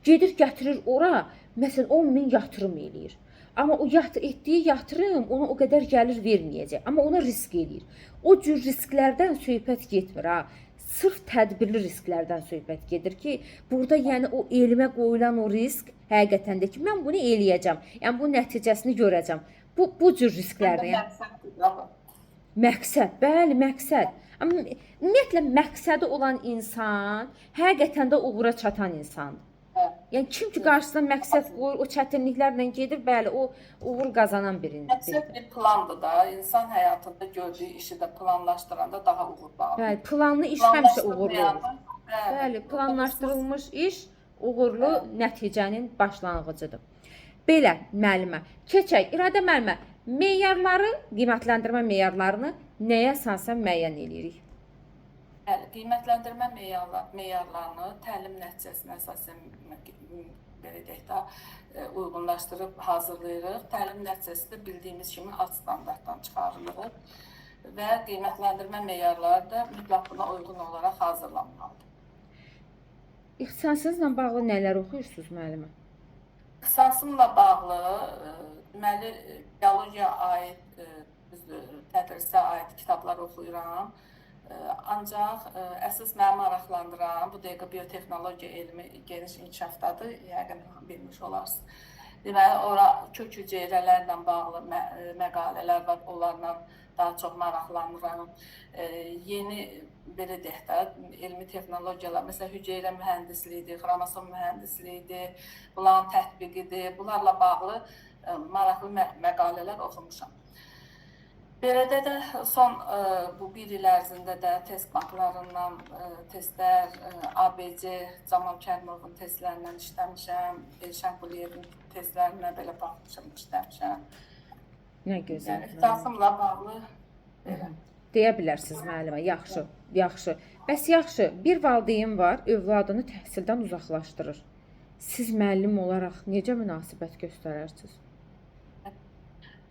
Gedir gətirir ora, məsələn 10.000 yatırım eləyir. Amma o etdiyi yatırım ona o qədər gəlir verməyəcək. Amma ona risk eləyir. O cür risklərdən söhbət getmir ha. Sırf tədbirli risklərdən söhbət gedir ki, burada yəni o elmə qoyulan o risk həqiqətən də ki, mən bunu eləyəcəm. Yəni bu nəticəsini görəcəm. Bu cür risklərdən. Məqsəd, bəli, məqsəd. Amma ümumiyyətlə məqsədi olan insan həqiqətən də uğura çatan insandır. Yəni kim ki qarşısına məqsəd qoyur, o çətinliklərlə gedir, bəli, o uğur qazanan biridir. Məqsəd bir plandır da, insan həyatında gördüyü işi də planlaşdıranda daha uğurlu olur. Bəli, planlı iş həmişə uğurlu olur. Bəli, planlaşdırılmış iş uğurlu nəticənin başlanğıcıdır. Belə müəllimə, keçək İradə müəllimə, meyarları, qiymətləndirmə meyarlarını nəyə əsasən müəyyən edirik? Qiymətləndirmə meyarlarını təlim nəticəsinə əsasən belə deyək də uyğunlaşdırıb hazırlayırıq. Təlim nəticəsi də bildiyimiz kimi alt standartdan çıxarılır və qiymətləndirmə meyarları da mütləq buna uyğun olaraq hazırlanmalıdır. İxtisasınızla bağlı nələr oxuyursunuz müəllimə? İxtisasımla bağlı deməli biologiyaya aid, tədrisə aid kitablar oxuyuram. Ancaq əsas məni maraqlandıran bu dəqiqə biotexnologiya elmi geniş inkişafdadır, yəqin bilmiş olarsınız. Deməli, ora kök hüceyrələrlə bağlı məqalələr var, onlarla daha çox maraqlanıram. Yeni, belə deyək də, elmi texnologiyalar, məsələn, hüceyrə mühəndisliyidir, xromosom mühəndisliyidir, bunların tətbiqidir, bunlarla bağlı maraqlı məqalələr oxumuşam. Beləcə də son bu bir il ərzində də test banklarından testlər, ABC, Camal Kərimovun testlərindən işləmişəm, Elşən Quliyevin testlərinə belə baxmışam, işləmişəm. Nə gözəl. Yəni, ixtisasımla bağlı belə. Deyə bilərsiniz müəllimə, yaxşı, yaxşı. Bəs yaxşı, bir valideyn var, övladını təhsildən uzaqlaşdırır. Siz müəllim olaraq necə münasibət göstərərsiniz?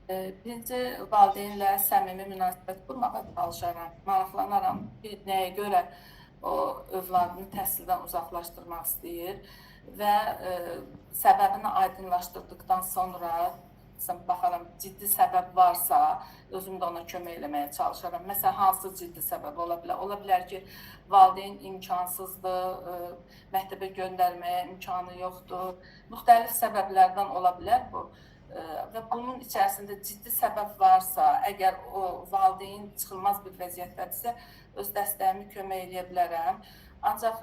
Birinci valideynlə səmimi münasibət qurmağa çalışaram, maraqlanaram ki, nəyə görə o övladını təhsildən uzaqlaşdırmaq istəyir və səbəbini aydınlaşdırdıqdan sonra baxaram, ciddi səbəb varsa, özüm də ona kömək eləməyə çalışaram. Məsələn, hansı ciddi səbəb ola bilər? Ola bilər ki, valideyn imkansızdır, məktəbə göndərməyə imkanı yoxdur. Müxtəlif səbəblərdən ola bilər bu. Və bunun içərisində ciddi səbəb varsa, əgər o valideyn çıxılmaz bir vəziyyətdədirsə, öz dəstəyimi kömək eləyə bilərəm. Ancaq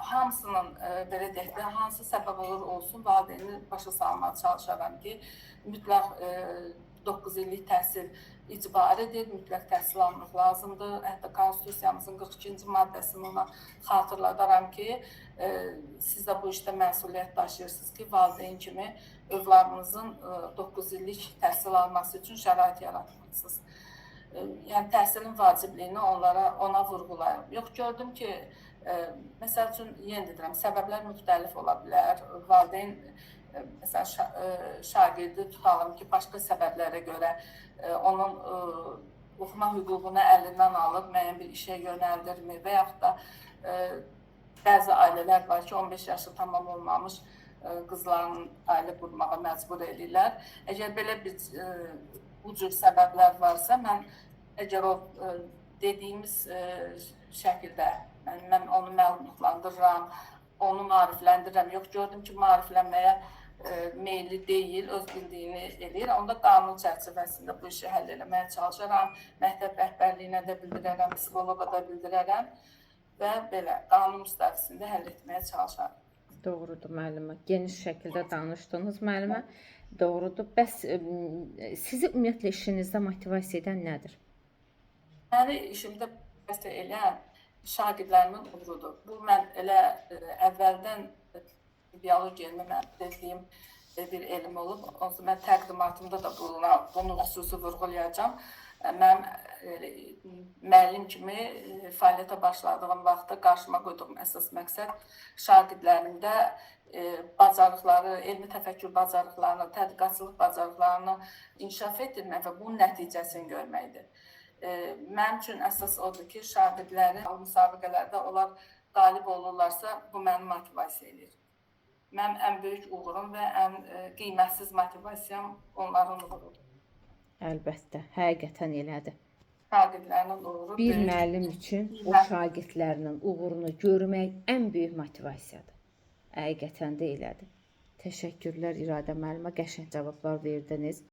hamısının, belə deyək də, hansı səbəb olur olsun, valideyni başa salmağa çalışaram ki, mütləq 9 illik təhsil icbaridir, mütləq təhsil almaq lazımdır. Hətta Konstitusiyamızın 42-ci maddəsini ona xatırladaram ki, siz də bu işdə məsuliyyət daşıyırsınız ki, valideyn kimi övladınızın 9 illik təhsil alması üçün şərait yaratmalısınız. Yəni, təhsilin vacibliyini ona vurğulayım. Yox, gördüm ki, məsəl üçün, yenə deyirəm, səbəblər müxtəlif ola bilər. Valideyn, məsələn, şagirdi tutalım ki, başqa səbəblərə görə onun oxuma hüququnu əlindən alıb, müəyyən bir işə yönəldirmir və yaxud da bəzi ailələr var ki, 15 yaşı tamam olmamış qızların ailə qurmağa məcbur edirlər. Əgər belə bu cür səbəblər varsa, mən əgər o dediyimiz şəkildə mən onu məlumatlandırıram, onu maarifləndirirəm. Yox, gördüm ki, maariflənməyə meyilli deyil, öz bildiyini eləyir. Onda qanun çərçivəsində bu işi həll eləməyə çalışaram. Məktəb rəhbərliyinə də bildirərəm, psixoloqa da bildirərəm və belə qanun müstəvisində həll etməyə çalışaram. Doğrudur müəllimə. Geniş şəkildə danışdınız müəllimə. Doğrudur. Bəs sizi ümumiyyətlə işinizdə motivasiya edən nədir? Məni işimdə motivasiya edən şagirdlərimin uğurudur. Bu mən elə əvvəldən biologiya elmi mən dediyim bir elm olub. Onsuz mən təqdimatımda da bunu xüsusi vurğulayacağam. Mən müəllim kimi fəaliyyətə başladığım vaxtda qarşıma qoyduğum əsas məqsəd şagirdlərimdə bacarıqları, elmi təfəkkür bacarıqlarını, tədqiqatçılıq bacarıqlarını inkişaf etdirmək və bunun nəticəsini görməkdir. Mənim üçün əsas odur ki, şagirdlərin müsabiqələrdə onlar qalib olurlarsa, bu məni motivasiya edir. mənim ən böyük uğurum və ən qiymətsiz motivasiyam onların uğurudur. Əlbəttə, həqiqətən elədir. Şagirdlərin uğuru Bir böyük. müəllim üçün o şagirdlərinin uğurunu görmək ən böyük motivasiyadır. Həqiqətən də elədir. Təşəkkürlər İradə müəllimə, qəşəng cavablar verdiniz.